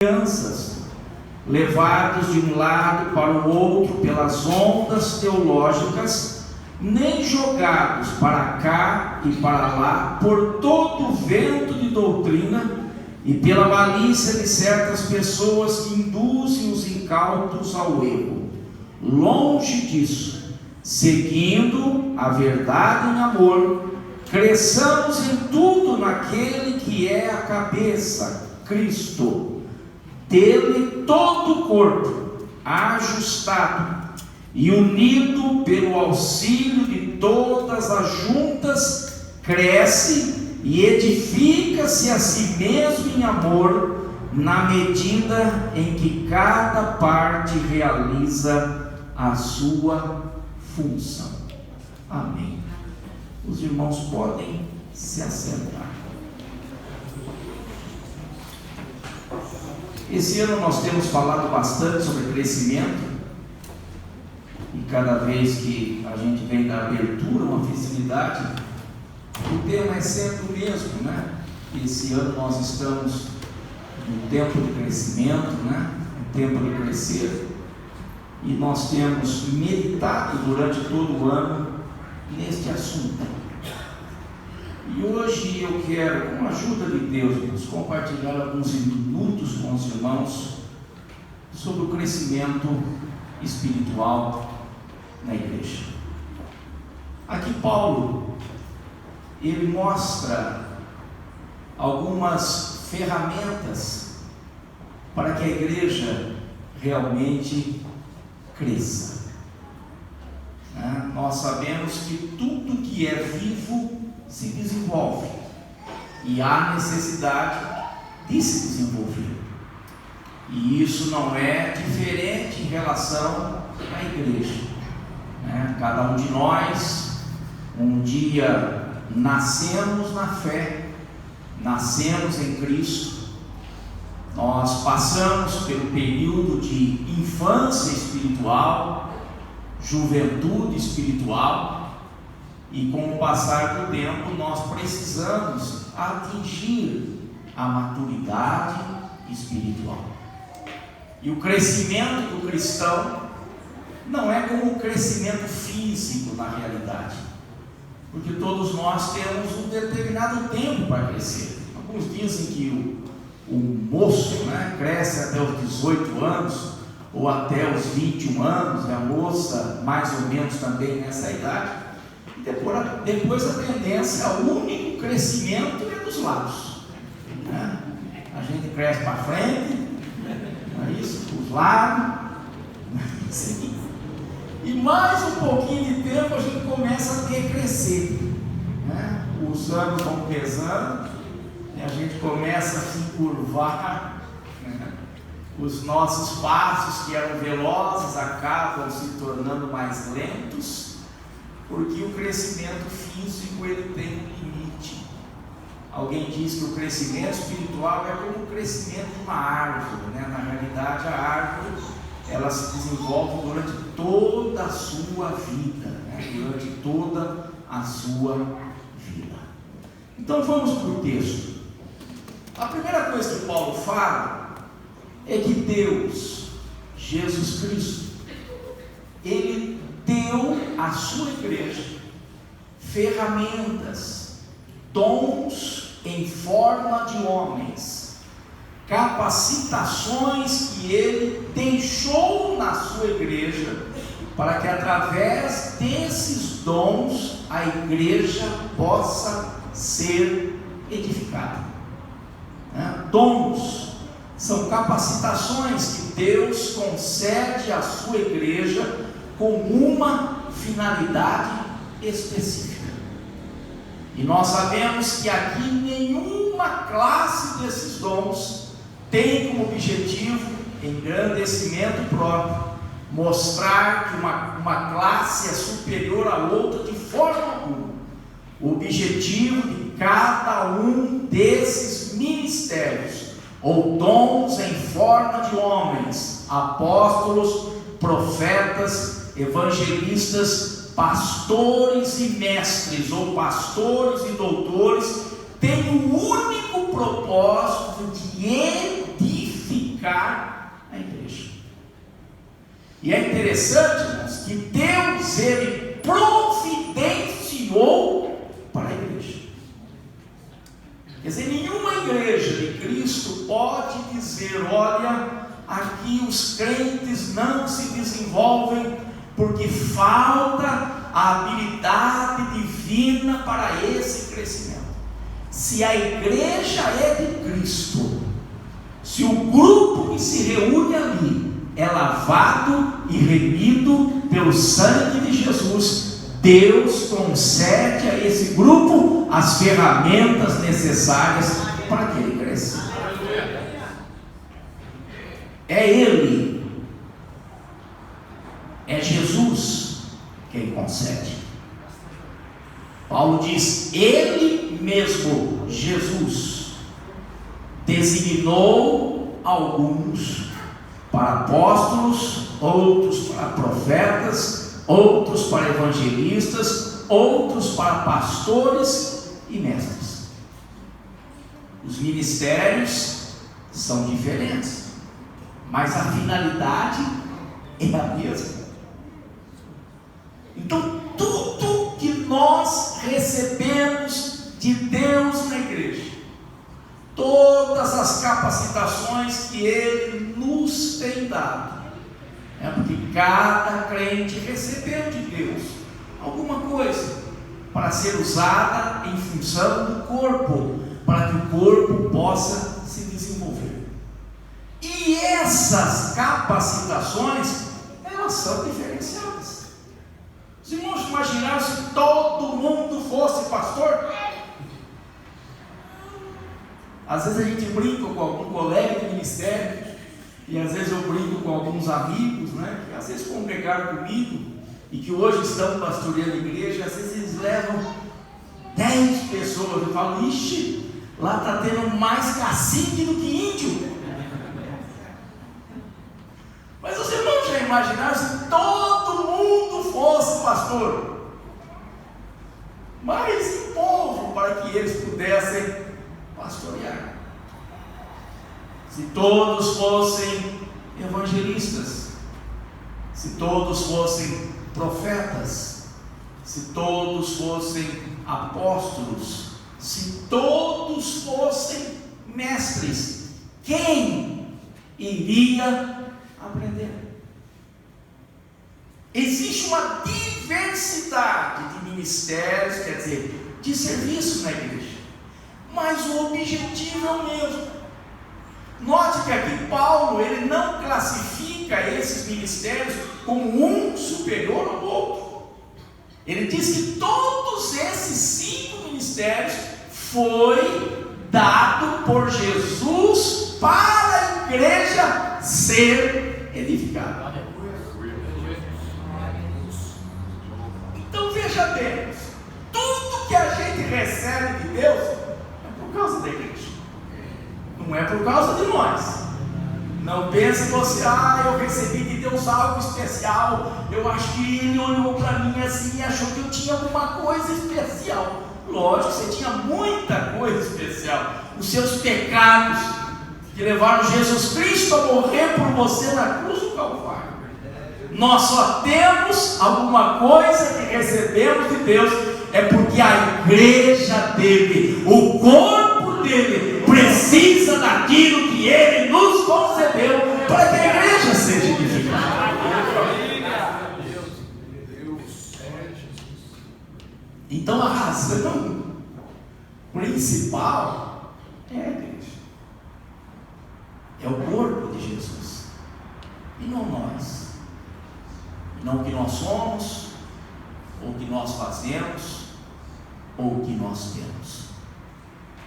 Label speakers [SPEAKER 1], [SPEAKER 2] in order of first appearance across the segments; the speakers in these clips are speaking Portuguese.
[SPEAKER 1] crianças, levados de um lado para o outro pelas ondas teológicas, nem jogados para cá e para lá por todo o vento de doutrina e pela malícia de certas pessoas que induzem os incautos ao erro. Longe disso, seguindo a verdade em amor, cresçamos em tudo naquele que é a cabeça, Cristo. Dele todo o corpo, ajustado e unido pelo auxílio de todas as juntas, cresce e edifica-se a si mesmo em amor, na medida em que cada parte realiza a sua função. Amém. Os irmãos podem se assentar. Esse ano nós temos falado bastante sobre crescimento, e cada vez que a gente vem dar abertura a uma festividade, o tema é sempre o mesmo, né? Esse ano nós estamos no tempo de crescimento, né? No tempo de crescer, e nós temos meditado durante todo o ano neste assunto. E hoje eu quero, com a ajuda de Deus, compartilhar alguns minutos com os irmãos sobre o crescimento espiritual na igreja. Aqui Paulo, ele mostra algumas ferramentas para que a igreja realmente cresça. Nós sabemos que tudo que é vivo se desenvolve, e há necessidade de se desenvolver, e isso não é diferente em relação à igreja, né? Cada um de nós, um dia nascemos na fé, nascemos em Cristo, nós passamos pelo período de infância espiritual, juventude espiritual, e com o passar do tempo nós precisamos atingir a maturidade espiritual. E o crescimento do cristão não é como o crescimento físico na realidade, porque todos nós temos um determinado tempo para crescer. Alguns dizem que o moço, né, cresce até os 18 anos ou até os 21 anos, e a moça mais ou menos também nessa idade. Depois a tendência, o único crescimento é dos lados, né? A gente cresce para frente, não é isso? Os lados, sim. E mais um pouquinho de tempo a gente começa a decrescer, né? Os anos vão pesando e a gente começa a se curvar, né? Os nossos passos que eram velozes acabam se tornando mais lentos, porque o crescimento físico ele tem um limite. Alguém diz que o crescimento espiritual é como o crescimento de uma árvore, né? Na realidade, a árvore ela se desenvolve durante toda a sua vida, né? Durante toda a sua vida. Então vamos para o texto. A primeira coisa que Paulo fala é que Deus, Jesus Cristo, ele deu à sua igreja ferramentas, dons em forma de homens, capacitações que ele deixou na sua igreja, para que através desses dons a igreja possa ser edificada. Dons são capacitações que Deus concede à sua igreja com uma finalidade específica. E nós sabemos que aqui nenhuma classe desses dons tem como objetivo engrandecimento próprio, mostrar que uma classe é superior à outra de forma alguma. O objetivo de cada um desses ministérios ou dons em forma de homens, apóstolos, profetas, evangelistas, pastores e mestres, ou pastores e doutores, tem o único propósito de edificar edificar a igreja. E é interessante, irmãos, que Deus, Ele providenciou para a igreja. Quer dizer, nenhuma igreja de Cristo pode dizer: olha, aqui os crentes não se desenvolvem porque falta a habilidade divina para esse crescimento. Se a igreja é de Cristo, se o grupo que se reúne ali é lavado e remido pelo sangue de Jesus, Deus concede a esse grupo as ferramentas necessárias para que ele cresça. É Ele, é Jesus quem concede. Paulo diz: Ele mesmo, Jesus, designou alguns para apóstolos, outros para profetas, outros para evangelistas, outros para pastores e mestres. Os ministérios são diferentes, mas a finalidade é a mesma. Então, tudo que nós recebemos de Deus na igreja, todas as capacitações que Ele nos tem dado, é porque cada crente recebeu de Deus alguma coisa para ser usada em função do corpo, para que o corpo possa se desenvolver. E essas capacitações, elas são diferenciadas. Os irmãos imaginaram se todo mundo fosse pastor? Às vezes a gente brinca com algum colega de ministério, e às vezes eu brinco com alguns amigos, né, que às vezes congregaram comigo e que hoje estão pastoreando a igreja. Às vezes eles levam 10 pessoas. Eu falo: ixi, lá está tendo mais cacique do que índio. Mas os irmãos já imaginaram se todo mundo fosse pastor? Mais um povo para que eles pudessem pastorear. Se todos fossem evangelistas, se todos fossem profetas, se todos fossem apóstolos, se todos fossem mestres, quem iria aprender? Existe uma diversidade de ministérios, quer dizer, de serviços na igreja, mas o objetivo é o mesmo. Note que aqui Paulo, ele não classifica esses ministérios como um superior ao outro. Ele diz que todos esses 5 ministérios foi dado por Jesus para a igreja ser edificada. Então veja bem, tudo que a gente recebe de Deus é por causa da igreja, não é por causa de nós. Não pense você: eu recebi de Deus algo especial, eu acho que Ele olhou para mim assim e achou que eu tinha alguma coisa especial. Lógico, você tinha muita coisa especial. Os seus pecados que levaram Jesus Cristo a morrer por você na cruz do Calvário. Nós só temos alguma coisa que recebemos de Deus, é porque a igreja dele, o corpo dele, precisa daquilo que Ele nos concedeu para que a igreja seja edificada. Então a razão principal é a igreja, é o corpo de Jesus, e não nós, não o que nós somos, ou o que nós fazemos, ou o que nós temos.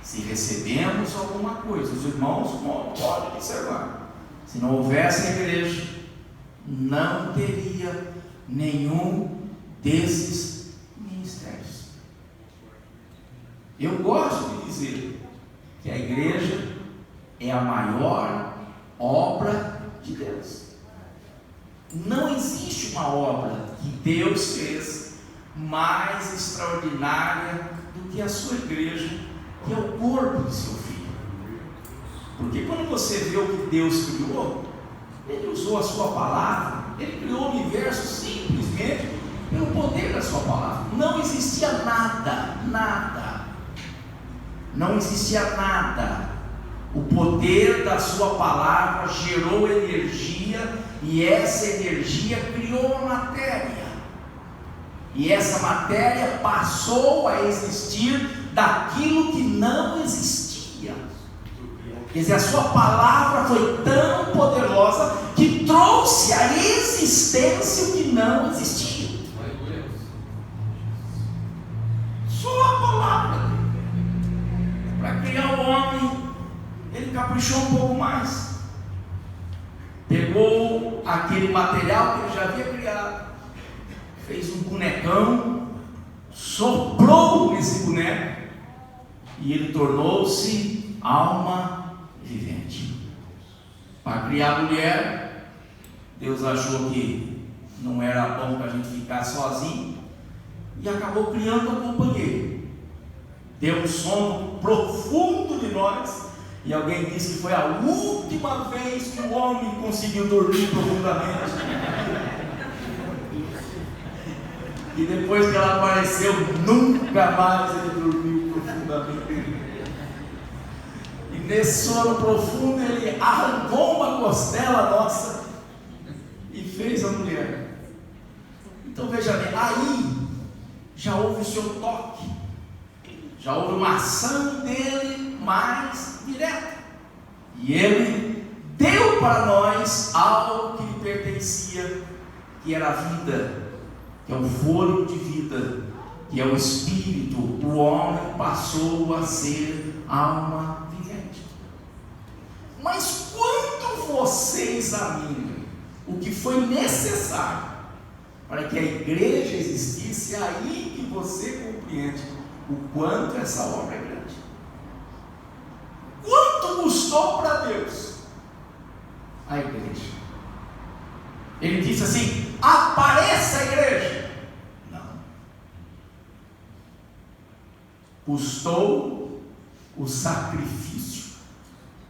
[SPEAKER 1] Se recebemos alguma coisa, os irmãos podem observar, se não houvesse a igreja, não teria nenhum desses ministérios. Eu gosto de dizer que a igreja é a maior obra de Deus. Não existe uma obra que Deus fez mais extraordinária do que a sua igreja, que é o corpo de seu Filho. Porque quando você vê o que Deus criou, Ele usou a sua palavra, Ele criou o universo simplesmente pelo poder da sua palavra. Não existia nada. Não existia nada. O poder da sua palavra gerou energia, e essa energia criou a matéria. E essa matéria passou a existir daquilo que não existia. Quer dizer, a sua palavra foi tão poderosa que trouxe à existência o que não existia. Só a palavra dele. Para criar o homem, ele caprichou um pouco mais. Pegou aquele material que ele já havia criado, fez um bonecão, soprou nesse boneco, e ele tornou-se alma vivente. Para criar a mulher, Deus achou que não era bom para a gente ficar sozinho, e acabou criando a companheira. Deu um sono profundo de nós, e alguém disse que foi a última vez que o homem conseguiu dormir profundamente. E depois que ela apareceu, nunca mais ele dormiu profundamente. E nesse sono profundo, ele arrancou uma costela nossa e fez a mulher. Então veja bem, aí já houve o seu toque, já houve uma ação dele mais direta, e ele deu para nós algo que lhe pertencia, que era a vida, que é o fôlego de vida, que é o espírito. O homem passou a ser alma vivente. Mas quando você examina o que foi necessário para que a igreja existisse, é aí que você compreende o quanto essa obra é grande. Quanto custou para Deus a igreja? Ele disse assim: apareça a igreja. Não. Custou o sacrifício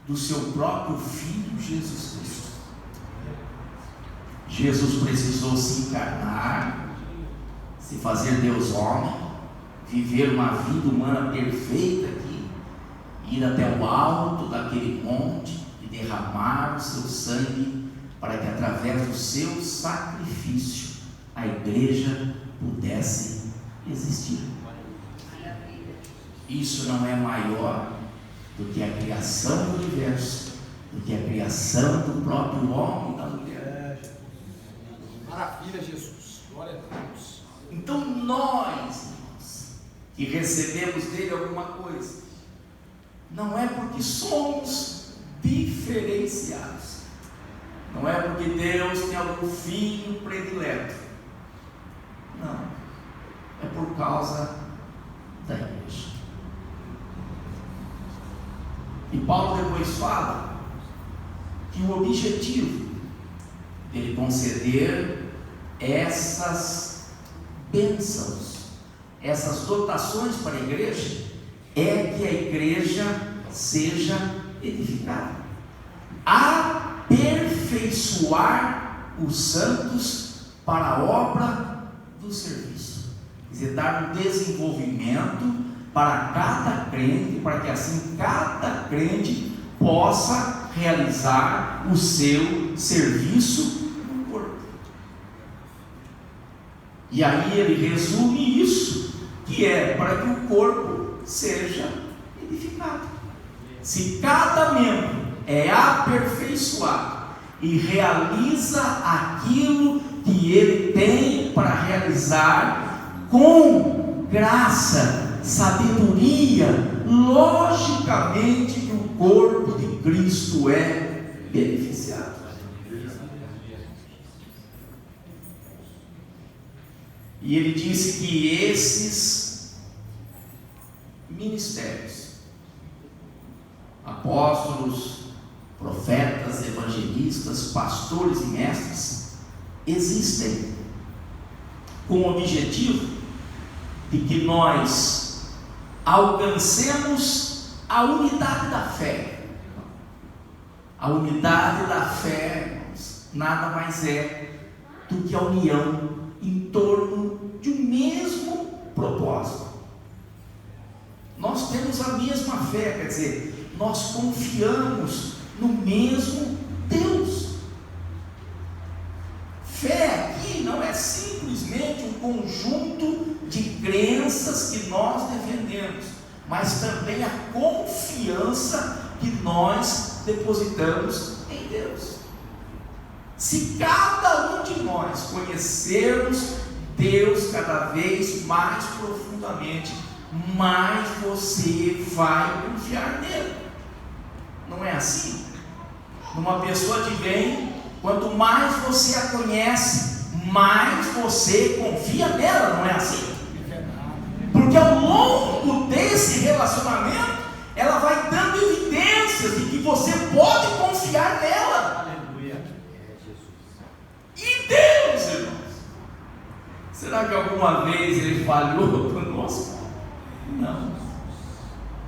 [SPEAKER 1] do seu próprio Filho Jesus Cristo. Jesus precisou se encarnar, se fazer Deus homem, viver uma vida humana perfeita aqui, ir até o alto daquele monte e derramar o seu sangue, para que através do seu sacrifício a igreja pudesse existir. Isso não é maior do que a criação do universo, do que a criação do próprio homem e da mulher.
[SPEAKER 2] Maravilha, Jesus, glória a Deus.
[SPEAKER 1] Então nós, irmãos, que recebemos dele alguma coisa, não é porque somos diferenciados, não é porque Deus tem algum filho predileto, não, é por causa da igreja. E Paulo depois fala que o objetivo dele conceder essas bênçãos, essas dotações para a igreja, é que a igreja seja edificada, aperfeiçoar os santos para a obra do serviço, quer dizer, dar um desenvolvimento para cada crente, para que assim cada crente possa realizar o seu serviço no corpo. E aí ele resume isso, que é para que o corpo seja edificado. Se cada membro é aperfeiçoado e realiza aquilo que ele tem para realizar com graça, sabedoria, logicamente que o corpo de Cristo é beneficiado. E ele disse que esses ministérios, apóstolos, profetas, evangelistas, pastores e mestres, existem com o objetivo de que nós alcancemos a unidade da fé. A unidade da fé, irmãos, nada mais é do que a união em torno de um mesmo propósito. Nós temos a mesma fé, quer dizer, nós confiamos no mesmo Deus. Fé aqui não é simplesmente um conjunto de crenças que nós defendemos, mas também a confiança que nós depositamos em Deus. Se cada um de nós conhecermos Deus cada vez mais profundamente, mais você vai confiar nele. Não é assim? Numa pessoa de bem, quanto mais você a conhece, mais você confia nela, não é assim? Porque ao longo desse relacionamento, ela vai dando evidências de que você pode confiar nela.
[SPEAKER 2] Aleluia.
[SPEAKER 1] E Deus, irmãos, será que alguma vez Ele falhou conosco? Não.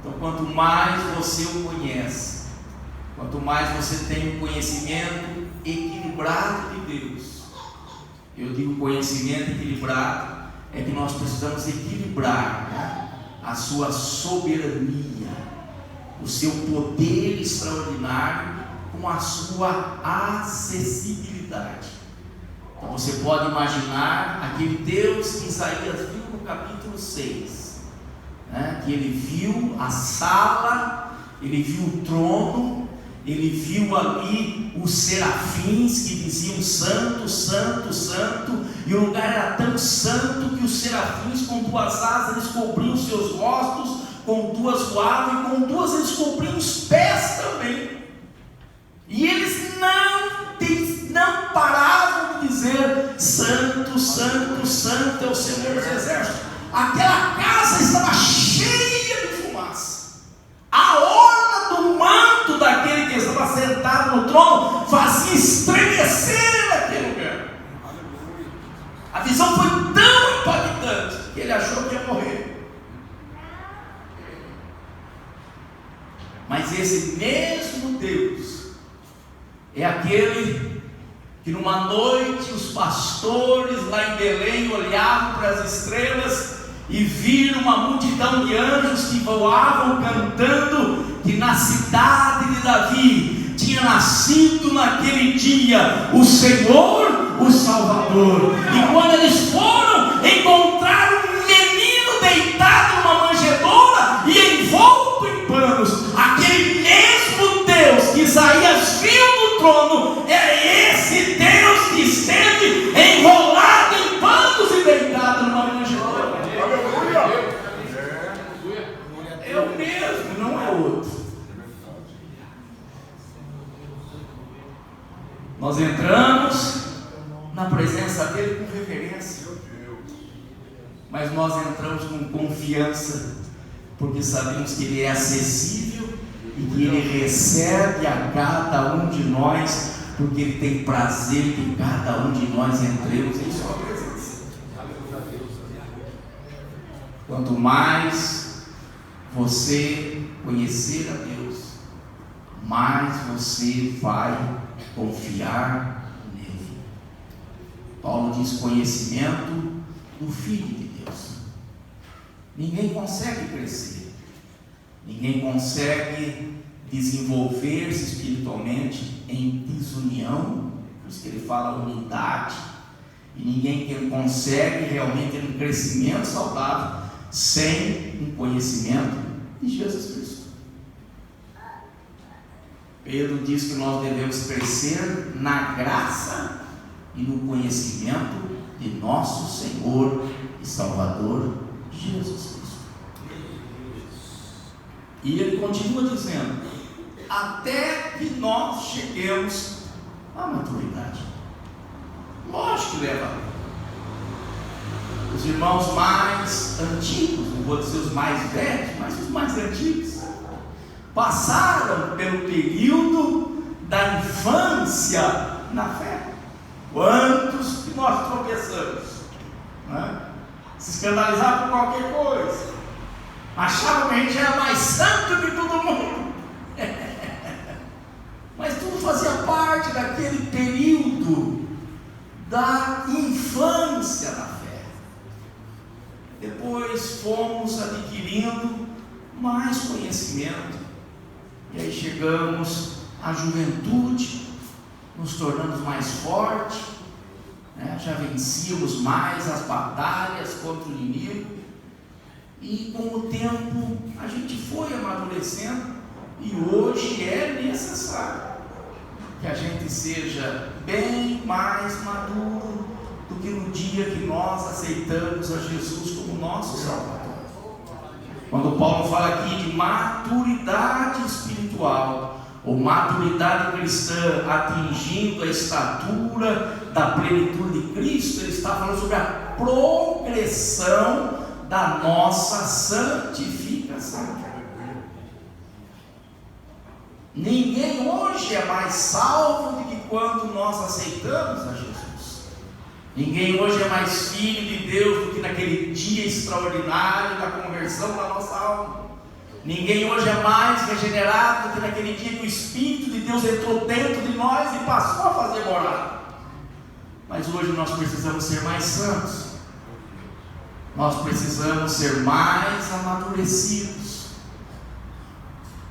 [SPEAKER 1] Então, quanto mais você o conhece, quanto mais você tem um conhecimento equilibrado de Deus, eu digo conhecimento equilibrado, é que nós precisamos equilibrar, né, a sua soberania, o seu poder extraordinário com a sua acessibilidade. Então você pode imaginar aquele Deus que Isaías viu no capítulo 6, né, que ele viu a sala, ele viu o trono, ele viu ali os serafins que diziam santo, santo, santo, e o lugar era tão santo que os serafins com duas asas eles cobriam seus rostos, com duas voavam e com duas eles cobriam os pés também, e eles não paravam de dizer santo, santo, santo é o Senhor dos Exércitos. Aquela casa estava cheia de fumaça, a orla do manto daquele que estava sentado no trono fazia estremecer aquele lugar. A visão foi tão impactante que ele achou que ia morrer. Mas esse mesmo Deus é aquele que numa noite os pastores lá em Belém olhavam para as estrelas e viram uma multidão de anjos que voavam cantando que na cidade de Davi tinha nascido naquele dia o Senhor, o Salvador. E quando eles foram, encontraram um menino deitado numa manjedoura e envolto em panos. Aquele mesmo Deus que Isaías viu no trono é esse Deus que esteve enrolado em panos e deitado numa manjedoura. É o mesmo, não é outro. Nós entramos na presença dele com reverência, mas nós entramos com confiança, porque sabemos que ele é acessível e que ele recebe a cada um de nós, porque ele tem prazer que cada um de nós entremos em sua presença. Quanto mais você conhecer a Deus, mais você vai confiar nele. Paulo diz conhecimento do Filho de Deus. Ninguém consegue crescer, ninguém consegue desenvolver-se espiritualmente em desunião, por isso que ele fala unidade, e ninguém consegue realmente ter um crescimento saudável sem um conhecimento de Jesus Cristo. Pedro diz que nós devemos crescer na graça e no conhecimento de nosso Senhor e Salvador Jesus Cristo. E ele continua dizendo, até que nós cheguemos à maturidade. Lógico que leva tempo. Os irmãos mais antigos, não vou dizer os mais velhos, mas os mais antigos, passaram pelo período da infância na fé. Quantos que nós tropeçamos, né? Se escandalizavam por qualquer coisa, achavam que a gente era mais santo que todo mundo. Mas tu parte daquele período da infância da fé. Depois fomos adquirindo mais conhecimento, e aí chegamos à juventude, nos tornamos mais fortes, já vencíamos mais as batalhas contra o inimigo, e com o tempo a gente foi amadurecendo, e hoje é necessário que a gente seja bem mais maduro do que no dia que nós aceitamos a Jesus como nosso Salvador. Quando Paulo fala aqui de maturidade espiritual, ou maturidade cristã, atingindo a estatura da plenitude de Cristo, ele está falando sobre a progressão da nossa santificação. Ninguém hoje é mais salvo do que quando nós aceitamos a Jesus. Ninguém hoje é mais filho de Deus do que naquele dia extraordinário da conversão da nossa alma. Ninguém hoje é mais regenerado do que naquele dia que o Espírito de Deus entrou dentro de nós e passou a fazer morada. Mas hoje nós precisamos ser mais santos. Nós precisamos ser mais amadurecidos.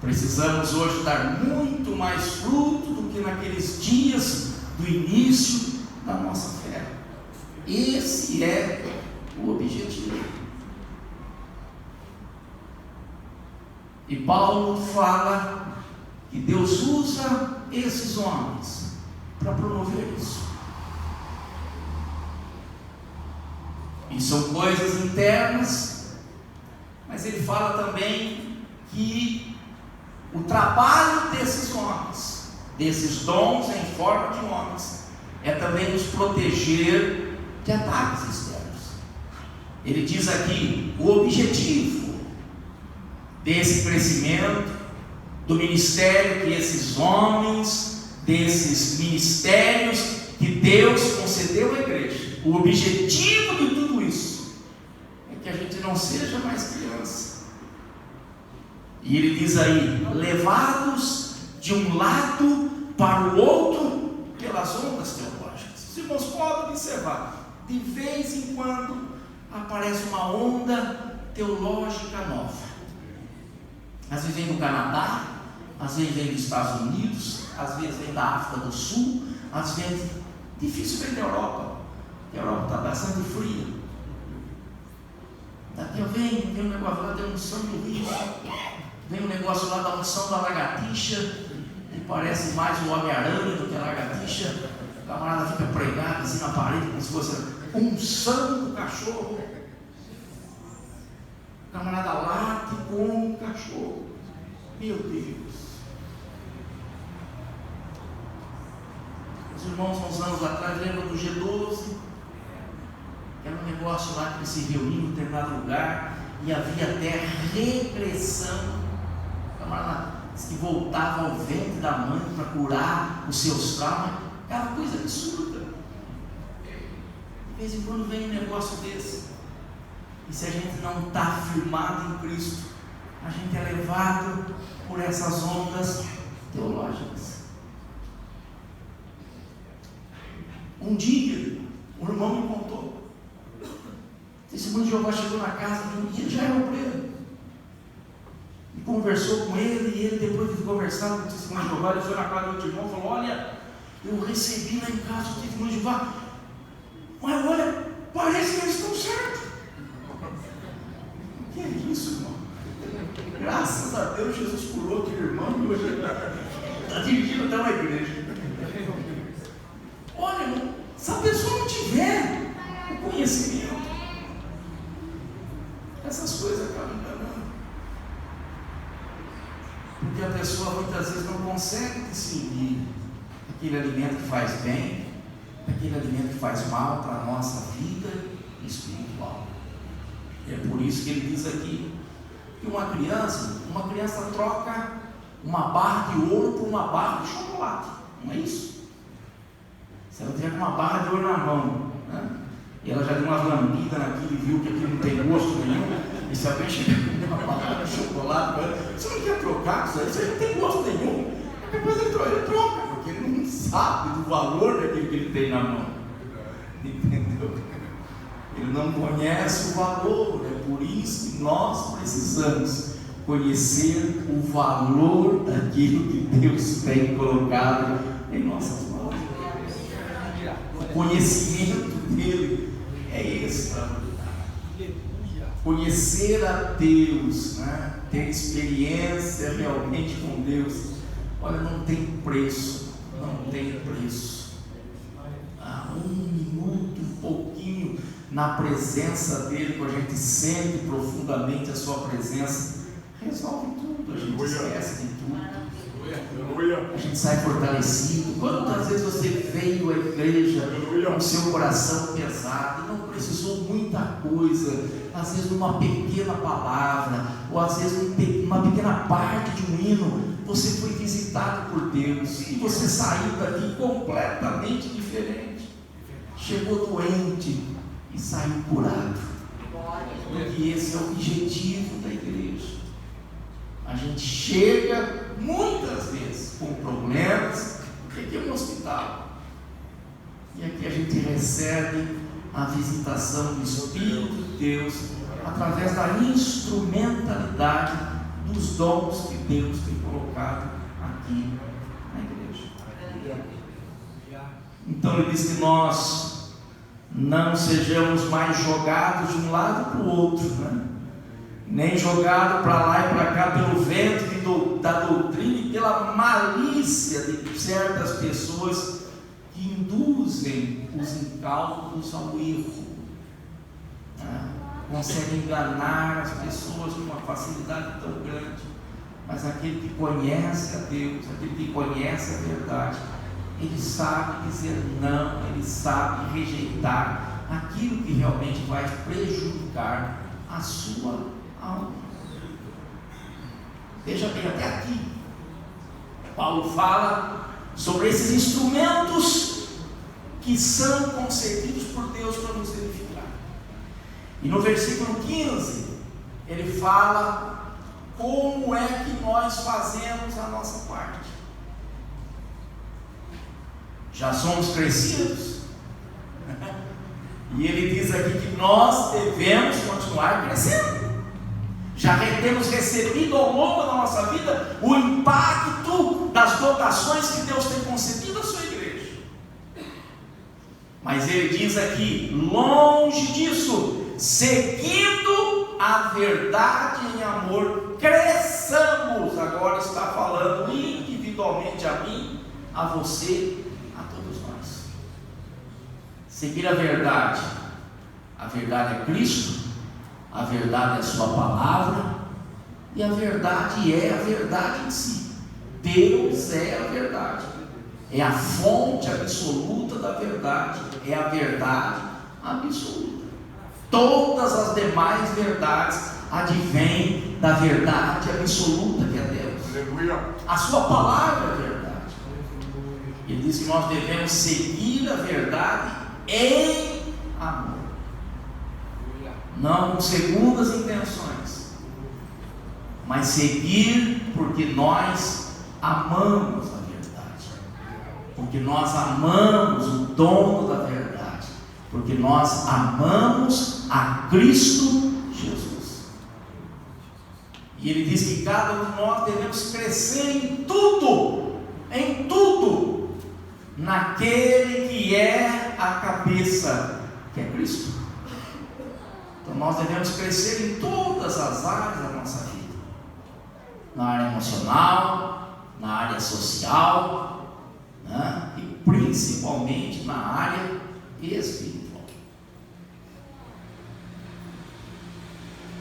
[SPEAKER 1] Precisamos hoje dar muito mais fruto do que naqueles dias do início da nossa fé. Esse é o objetivo. E Paulo fala que Deus usa esses homens para promover isso. E são coisas internas, mas ele fala também que o trabalho desses homens, desses dons em forma de homens, é também nos proteger de ataques externos. Ele diz aqui o objetivo desse crescimento, do ministério que esses homens, desses ministérios que Deus concedeu à igreja. O objetivo de tudo isso é que a gente não seja mais criança. E ele diz aí, levados de um lado para o outro pelas ondas teológicas. Os irmãos podem observar, de vez em quando aparece uma onda teológica nova. Às vezes vem do Canadá, às vezes vem dos Estados Unidos, às vezes vem da África do Sul, às vezes difícil vem da Europa. A Europa está bastante fria. Daqui vem um negócio lá da unção do rio, vem um negócio lá da unção da lagartixa, que parece mais o Homem-Aranha do que a lagartixa. O camarada fica pregado assim na parede, como se fosse unção do cachorro. O camarada late como um cachorro. Meu Deus. Os irmãos, uns anos atrás, lembram do G12? Era um negócio lá que eles se reuniam em determinado lugar e havia até regressão. O camarada que voltava ao ventre da mãe para curar os seus traumas. Era uma coisa absurda. De vez em quando vem um negócio desse. E se a gente não está firmado em Cristo, a gente é levado por essas ondas teológicas. Um dia, um irmão me contou. Esse irmão de Jeová chegou na casa e ele já era obreiro. E conversou com ele, e ele, depois de conversar com o testemunho de Jeová, ele foi na casa do outro irmão e falou: olha, eu recebi lá em casa o testemunho de Jeová, mas olha, parece que eles estão certos. Que é isso, irmão? Graças a Deus, Jesus curou aquele irmão e hoje está dirigindo até uma igreja. Olha, irmão, se a pessoa não tiver o conhecimento, essas coisas acabam enganando. Porque a pessoa muitas vezes não consegue discernir aquele alimento que faz bem, aquele alimento que faz mal para a nossa vida espiritual. É por isso que ele diz aqui que uma criança troca uma barra de ouro por uma barra de chocolate. Não é isso? Se ela tiver com uma barra de ouro na mão, né? E ela já deu umas lambidas naquilo e viu que aquilo não tem gosto nenhum, e se alguém chegar com uma barra de chocolate, você não quer trocar isso aí não tem gosto nenhum. A depois ele troca, porque ele não sabe do valor daquilo que ele tem na mão. Entendeu? Ele não conhece o valor. É por isso que nós precisamos conhecer o valor daquilo que Deus tem colocado em nossas mãos. O conhecimento dele é esse. Conhecer a Deus, né? Ter experiência realmente com Deus, olha, não tem preço, não tem preço. Um minuto, um pouquinho na presença dele, quando a gente sente profundamente a sua presença, resolve tudo, a gente esquece de tudo. A gente sai fortalecido. Quantas vezes você veio à igreja com o seu coração pesado e não precisou muita coisa, às vezes numa pequena palavra, ou às vezes numa pequena parte de um hino, você foi visitado por Deus e você saiu daqui completamente diferente. Chegou doente e saiu curado. Porque esse é o objetivo da igreja. A gente chega muitas vezes com problemas, porque aqui é um hospital, e aqui a gente recebe a visitação do Espírito de Deus através da instrumentalidade dos dons que Deus tem colocado aqui na igreja. Então ele diz que nós não sejamos mais jogados de um lado para o outro, né? Nem jogado para lá e para cá pelo vento da doutrina e pela malícia de certas pessoas que induzem os incautos ao erro, né? Conseguem enganar as pessoas com uma facilidade tão grande, mas aquele que conhece a Deus, aquele que conhece a verdade, ele sabe dizer não, ele sabe rejeitar aquilo que realmente vai prejudicar a sua alma. Veja bem, até aqui Paulo fala sobre esses instrumentos que são concedidos por Deus para nos edificar. E no versículo 15 ele fala como é que nós fazemos a nossa parte. Já somos crescidos e ele diz aqui que nós devemos continuar crescendo. Já temos recebido ao longo da nossa vida o impacto das dotações que Deus tem concedido à sua igreja. Mas ele diz aqui, longe disso, seguindo a verdade em amor, cresçamos. Agora está falando individualmente a mim, a você, a todos nós. Seguir a verdade é Cristo, a verdade é a sua palavra, e a verdade é a verdade em si. Deus é a verdade, é a fonte absoluta da verdade, é a verdade absoluta. Todas as demais verdades advêm da verdade absoluta que é Deus. A sua palavra é verdade. Ele diz que nós devemos seguir a verdade em amor, não com segundas intenções, mas seguir porque nós amamos a verdade, porque nós amamos o dono da verdade, porque nós amamos a Cristo Jesus. E ele diz que cada um de nós devemos crescer em tudo, naquele que é a cabeça, que é Cristo. Então nós devemos crescer em todas as áreas da nossa vida, na área emocional, na área social, né? E principalmente na área espiritual.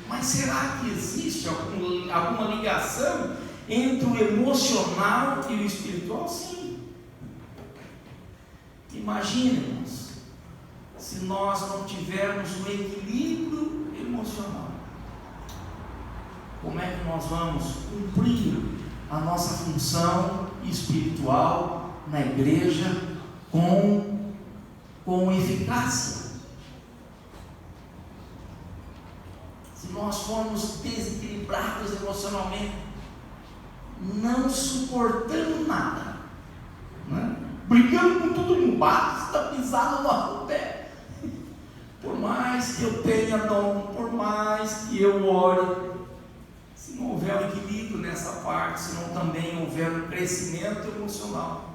[SPEAKER 1] Mas será que existe alguma ligação entre o emocional e o espiritual? Sim. Imagine-nos se nós não tivermos um equilíbrio emocional. Como é que nós vamos cumprir a nossa função espiritual na igreja com eficácia? Se nós formos desequilibrados emocionalmente, não suportando nada, né? Brigando com tudo no bar, está pisado no pé. Por mais que eu tenha dom, por mais que eu ore, se não houver um equilíbrio nessa parte, se não também houver um crescimento emocional,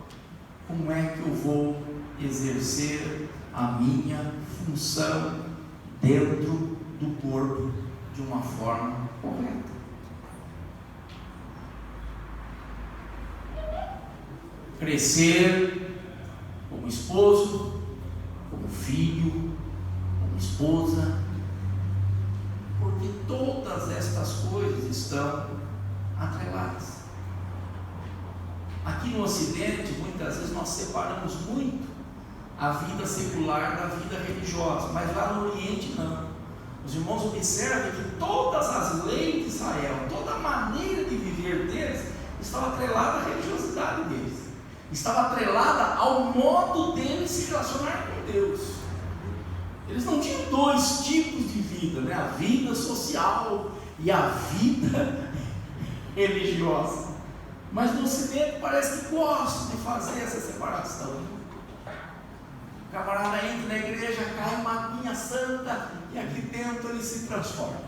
[SPEAKER 1] como é que eu vou exercer a minha função dentro do corpo de uma forma correta? Crescer como esposo, como filho, como esposa, porque todas estas coisas estão atreladas. Aqui no Ocidente, muitas vezes nós separamos muito a vida secular da vida religiosa, mas lá no Oriente não. Os irmãos observam que todas as leis de Israel, toda a maneira de viver deles, estava atrelada à religiosidade deles, estava atrelada ao modo deles se relacionar com Deus. Eles não tinham dois tipos de vida, né? A vida social e a vida religiosa. Mas no Ocidente parece que gosta de fazer essa separação. O camarada entra na igreja, cai uma aguinha santa e aqui dentro ele se transforma.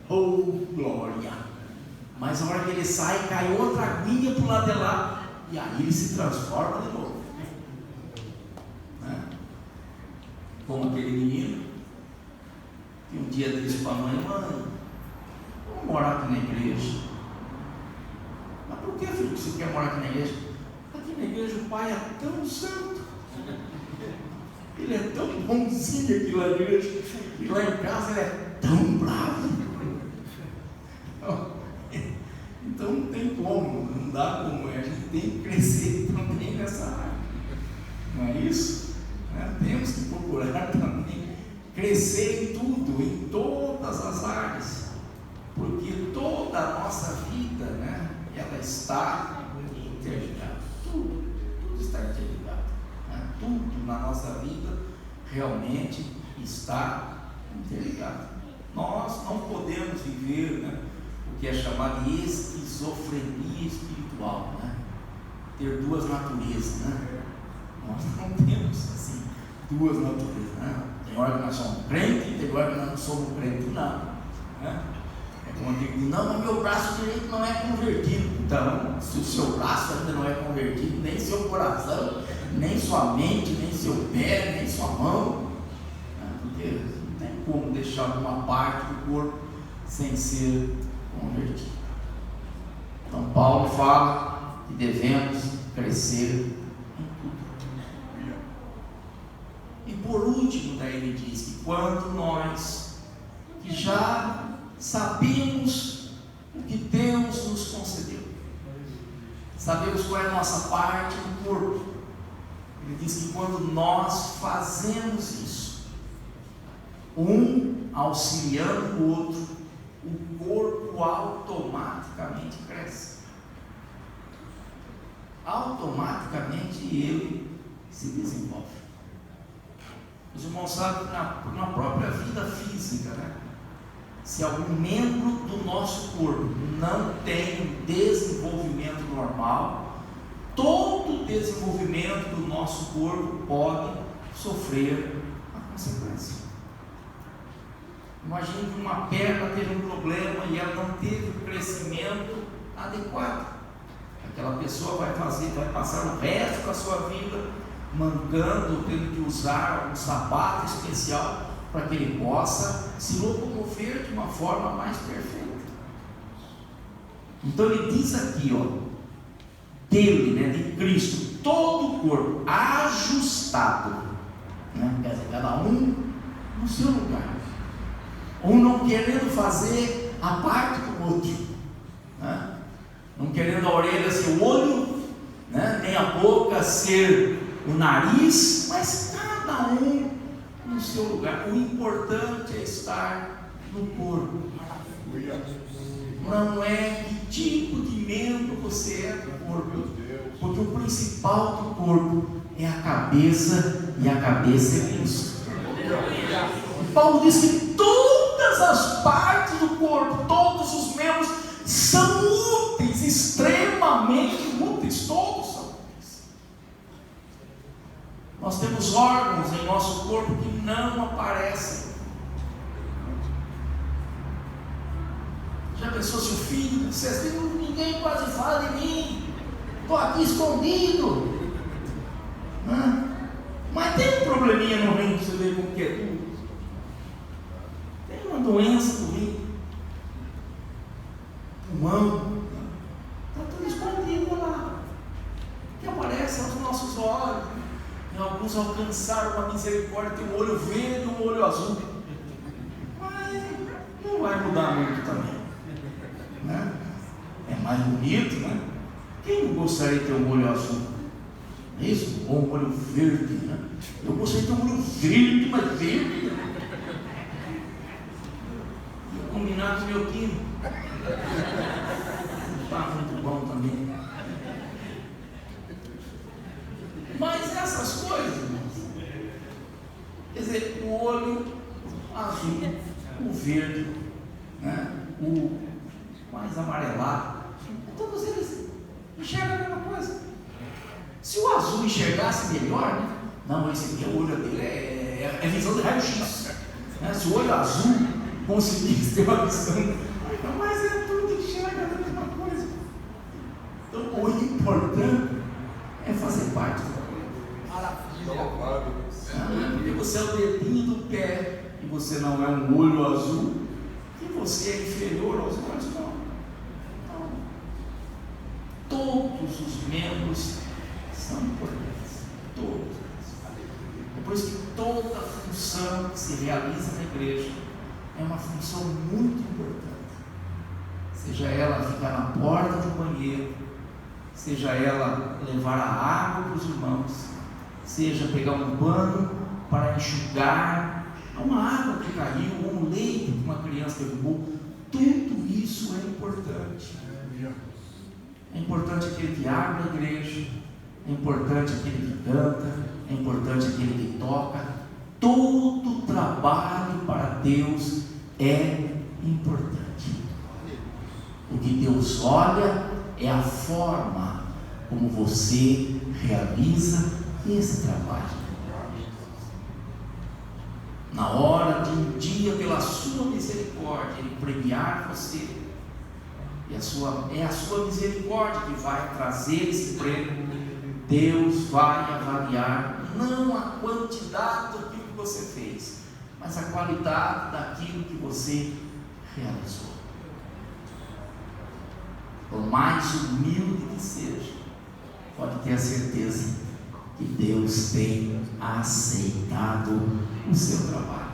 [SPEAKER 1] Oh, glória! Mas na hora que ele sai, cai outra aguinha para o lado de lá e aí ele se transforma de novo. Né? Como aquele menino que um dia disse para a mãe: mãe, vamos morar aqui na igreja. Mas por que, filho, que você quer morar aqui na igreja? Aqui na igreja o pai é tão santo, ele é tão bonzinho aqui lá na igreja, e lá em casa ele é tão bravo. Então não tem como, não dá como, a gente tem que crescer também nessa área, não é isso? Temos que procurar também crescer em tudo, em todas as áreas, porque toda a nossa vida, né, ela está interligada, tudo está interligado, né? Tudo na nossa vida realmente está interligado. Nós não podemos viver, né, o que é chamado de esquizofrenia espiritual, né? Ter duas naturezas, né? Nós não temos assim duas naturezas, né? Tem hora que nós somos crentes, tem hora que nós não somos crentes, não, né? É como eu digo: não, mas meu braço direito não é convertido. Então, se o seu braço ainda não é convertido, nem seu coração, nem sua mente, nem seu pé, nem sua mão, né? Porque não tem como deixar uma parte do corpo sem ser convertido. Então Paulo fala que devemos crescer em tudo. E por último, daí ele diz que quando nós que já sabemos o que Deus nos concedeu, sabemos qual é a nossa parte do corpo, ele diz que quando nós fazemos isso, um auxiliando o outro, o corpo automaticamente cresce. Automaticamente ele se desenvolve. Os irmãos sabem que na própria vida física, né? Se algum membro do nosso corpo não tem um desenvolvimento normal, todo o desenvolvimento do nosso corpo pode sofrer a consequência. Imagine que uma perna teve um problema e ela não teve o crescimento adequado. Aquela pessoa vai passar o resto da sua vida mancando, tendo que usar um sapato especial para que ele possa se locomover de uma forma mais perfeita. Então ele diz aqui, dele, né, de Cristo, todo o corpo ajustado, né? Quer dizer, cada um no seu lugar, um não querendo fazer a parte do outro, né? Não querendo a orelha ser o olho, né? Nem a boca ser o nariz, mas cada um no seu lugar. O importante é estar no corpo. Não é que tipo de membro você é do corpo, porque o principal do corpo é a cabeça, e a cabeça é Cristo. Paulo diz que todas as partes do corpo, todos os membros são úteis, extremamente Nós temos órgãos em nosso corpo que não aparecem. Já pensou se o filho dissesse: ninguém quase fala de mim, estou aqui escondido? Mas tem um probleminha no rim, você vê como que é tudo. Tem uma doença no rim, pulmão, está tudo escondido lá, que aparece aos nossos olhos. E alguns alcançaram uma misericórdia, tem um olho verde e um olho azul, mas não vai mudar muito também, né? É mais bonito, né? Quem não gostaria de ter um olho azul? É isso? Ou um olho verde, né? Eu gostaria de ter um olho verde, mas verde, né? Combinado com o meu time. Não está muito bom também. Mas essas coisas, irmãos, quer dizer, o olho azul, o verde, né? O mais amarelado, todos eles enxergam a mesma coisa. Se o azul enxergasse melhor, né? Não, esse aqui é o olho dele, é visão de raio-x, né? Se o olho azul conseguisse ter uma visão, mas é tudo enxerga a mesma coisa. Então, o importante é fazer parte da coisa. Porque você é o dedinho do pé e você não é um olho azul, e você é inferior aos olhos, não. Todos os membros são importantes, todos. É por isso que toda função que se realiza na igreja é uma função muito importante. Seja ela ficar na porta do banheiro, seja ela levar a água para os irmãos, seja pegar um pano para enxugar uma água que caiu, ou um leite que uma criança derrubou. Tudo isso é importante. É importante aquele que abre a igreja, é importante aquele que canta, é importante aquele que toca. Todo trabalho para Deus é importante. O que Deus olha é a forma como você realiza esse trabalho. Na hora de um dia, pela sua misericórdia, Ele premiar você, e é a sua misericórdia que vai trazer esse prêmio. Deus vai avaliar não a quantidade daquilo que você fez, mas a qualidade daquilo que você realizou. Por mais humilde que seja, pode ter a certeza que Deus tem aceitado o seu trabalho.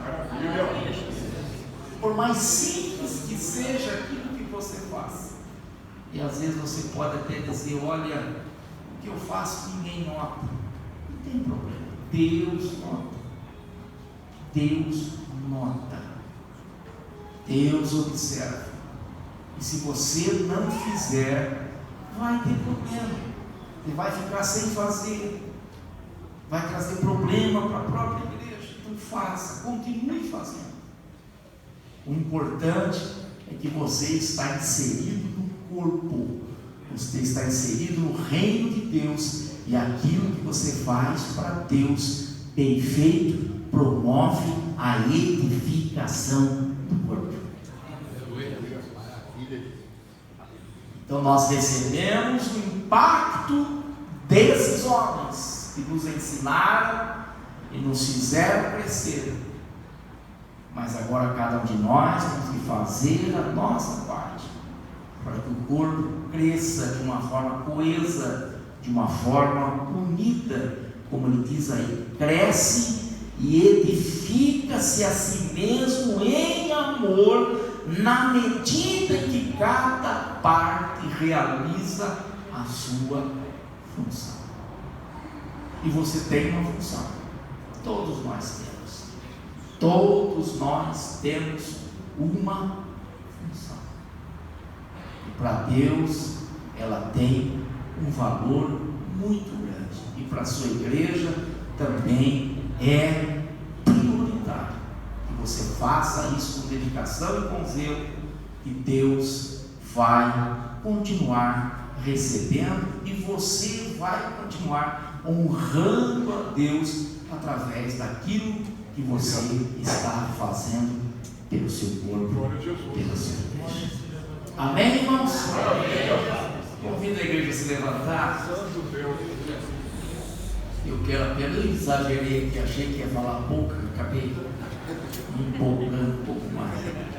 [SPEAKER 1] Por mais simples que seja aquilo que você faz, e às vezes você pode até dizer: olha, o que eu faço ninguém nota. Não tem problema, Deus nota. Deus nota. Deus observa. E se você não fizer, vai ter problema. Ele vai ficar sem fazer. Vai trazer problema para a própria igreja. Então faça, continue fazendo. O importante é que você está inserido no corpo. Você está inserido no reino de Deus. E aquilo que você faz para Deus, bem feito, promove a edificação do corpo. Então nós recebemos o impacto desses homens que nos ensinaram e nos fizeram crescer. Mas agora cada um de nós temos que fazer a nossa parte para que o corpo cresça de uma forma coesa, de uma forma unida, como ele diz aí: cresce e edifica-se a si mesmo em amor, na medida em que cada parte realiza a sua função. E você tem uma função. Todos nós temos. Todos nós temos uma função. E para Deus, ela tem um valor muito grande. E para a sua igreja também é prioritário que você faça isso com dedicação e com zelo, e Deus vai continuar recebendo e você vai continuar honrando a Deus através daquilo que você está fazendo pelo seu corpo, pela sua igreja. Amém, irmãos? Convido a igreja a se levantar. Eu quero apenas exagerei aqui, achei que ia falar pouco, acabei me empolgando um pouco mais.